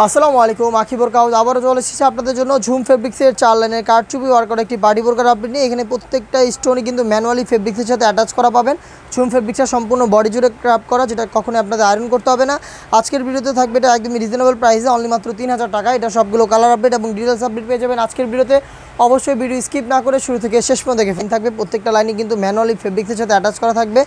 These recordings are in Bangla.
আসসালামু আলাইকুম আখিবর কাউজ আবারও চলে এসেছে আপনাদের জন্য ঝুম ফেব্রিক্সের 4 লাইনের কারচুপি ওয়ার্ক করা একটি বাডি বোরকার আপডেট নিয়ে। এখানে প্রত্যেকটা স্টোনই কিন্তু ম্যানুয়ালি ফেব্রিক্সের সাথে অ্যাটাচ করা পাবেন। ঝুম ফেব্রিক্সটা সম্পূর্ণ বডি জুড়ে ক্রাফট করা, যেটা কখনোই আপনাদের আয়রন করতে হবে না। আজকের ভিডিওতে থাকবে এটা একদমই রিজনেবল প্রাইসে, অনলি মাত্র 3000 টাকা। এটা সবগুলো কালার আপডেট এবং ডিটেলস আপডেট পেয়ে যাবেন আজকের ভিডিওতে। অবশ্যই ভিডিও স্কিপ না করে শুরু থেকে শেষ পর্যন্ত দেখে থাকবে। প্রত্যেকটা লাইনই কিন্তু ম্যানুয়ালি ফেব্রিক্সের সাথে অ্যাটাচ করা থাকবে।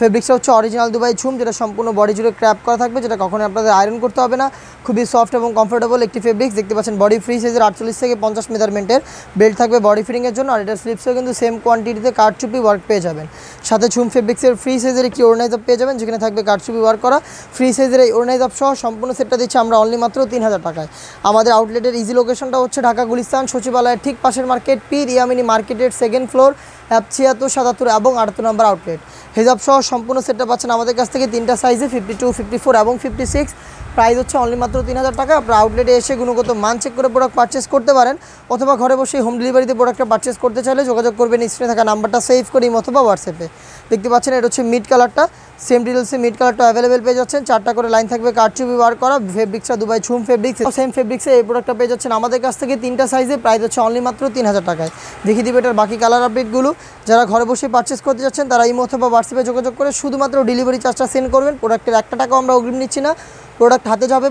ফেব্রিক্সটা হচ্ছে অরিজিনাল দুবাই ঝুম, যেটা সম্পূর্ণ বডি জুড়ে ক্র্যাপ করা থাকবে, যেটা কখনোই আপনাদের আয়রন করতে হবে না। খুবই সফট এবং কমফোর্টেবল একটি ফেব্রিক্স। দেখতে পাচ্ছেন বডি ফ্রি সাইজের 48 থেকে 50 মেজারমেন্টের বেল্ট থাকবে বডি ফিটিংয়ের জন্য। আর এটার স্লিপসেও কিন্তু সেম কোয়ান্টিটিতে কারচুপি ওয়ার্ক পেয়ে যাবেন। সাথে ঝুম ফেব্রিক্সের ফ্রি সাইজের একটি ওড়নাইজ আপ পেয়ে যাবেন, যেখানে থাকবে কারচুপি ওয়ার্ক করা। ফ্রি সাইজের এই ওড়নাইজ আপ সহ সম্পূর্ণ সেটটা দিচ্ছি আমরা অনলি মাত্র 3000 টাকায়। আমাদের আউটলেটের ইজি লোকেশনটা হচ্ছে ঢাকা গুলিস্তান সচিবালয়ের ঠিক পাশের মার্কেট, পীর ইয়ামিনী মার্কেটের 2nd ফ্লোর, 76, 77 এবং 78 নম্বর আউটলেট। হেজাব সহ সম্পূর্ণ সেটটা পাচ্ছেন আমাদের কাছ থেকে 3টা সাইজে, 52, 54 এবং 56। প্রাইস হচ্ছে অনলি মাত্র 3000 টাকা। আপনারা আউটলেটে এসে গুণগত মান চেক করে প্রোডাক্ট পারচেস করতে পারেন, অথবা ঘরে বসে হোম ডেলিভারিতে প্রোডাক্টটা পারচেস করতে চাইলে যোগাযোগ করবেন স্ক্রিনে থাকা নাম্বারটা সেভ করে অথবা হোয়াটসঅ্যাপে। দেখতে পাচ্ছেন এটা হচ্ছে মিড কালারটা, সেম ডিটেলসে মিড কালারটা অ্যাভেলেবেল পেয়ে যাচ্ছেন। 4টা করে লাইন থাকবে কারচুপি ওয়ার্ক করা। ফেব্রিক্সটা দুবাই ঝুম ফেব্রিক্স, সেম ফেব্রিক্সে এই প্রোডাক্টটা পেয়ে যাচ্ছেন আমাদের কাছ থেকে 3টা সাইজে। প্রাইস হচ্ছে অনলি মাত্র 3000 টাকায়। দেখিয়ে দিবে এটার বাকি কালার আপডেটগুলো। যারা ঘরে বসে পারচেস করতে যাচ্ছেন তারা ইমো অথবা হোয়াটসঅ্যাপে যোগাযোগ করে শুধুমাত্র ডেলিভারি চার্জটা সেন্ড করবেন। প্রোডাক্টের 1 টাকাও আমরা অগ্রিম নিচ্ছি না। প্রোডাক্ট হাতে যাবে,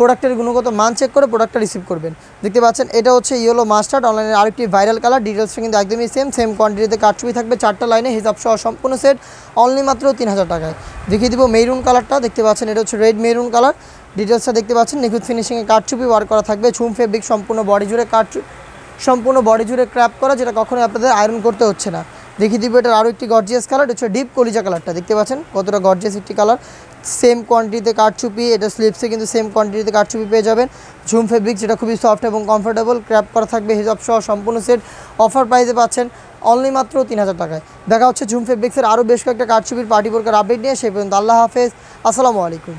প্রোডাক্টের গুণগত মান চেক করে প্রোডাক্টটা রিসিভ করবেন। দেখতে পাচ্ছেন এটা হচ্ছে ইয়েলো মাস্টার্ড, অনলাইনের আরেকটি ভাইরাল কালার। ডিটেলসটা কিন্তু একদমই সেম কোয়ান্টিটিতে কারচুপি থাকবে। 4টা লাইনে হিসাব সহ সম্পূর্ণ সেট অনলি মাত্র 3000 টাকায়। দেখিয়ে দিব মেরুন কালারটা। দেখতে পাচ্ছেন এটা হচ্ছে রেড মেরুন কালার। ডিটেলসটা দেখতে পাচ্ছেন নিখুঁত ফিনিশিংয়ে কারচুপি ওয়ার্ক করা থাকবে। ঝুম ফেব্রিক সম্পূর্ণ বডি জুড়ে ক্র্যাপ করা, যেটা কখনোই আপনাদের আয়রন করতে হচ্ছে না। দেখিয়ে দিব এটার আরও একটি গর্জিয়াস কালার, এটা হচ্ছে ডিপ কলিজা কালারটা। দেখতে পাচ্ছেন কতটা গর্জিয়াস একটি কালার। সেম কোয়ান্টিটিতে কারচুপি, এটা স্লিপসে কিন্তু সেম কোয়ান্টিটিতে কারচুপি পেয়ে যাবেন। ঝুম ফেব্রিক, যেটা খুবই সফট এবং কমফোর্টেবল, ক্র্যাপ করা থাকবে। হিজাব সহ সম্পূর্ণ সেট অফার প্রাইসে পাচ্ছেন অনলি মাত্র 3000 টাকায়। দেখা হচ্ছে ঝুম ফেব্রিক্সের আরও বেশ কয়েকটা কারচুপির পার্টি বোরকার আপডেট নিয়ে। সেই পর্যন্ত আল্লাহ হাফেজ, আসসালামু আলাইকুম।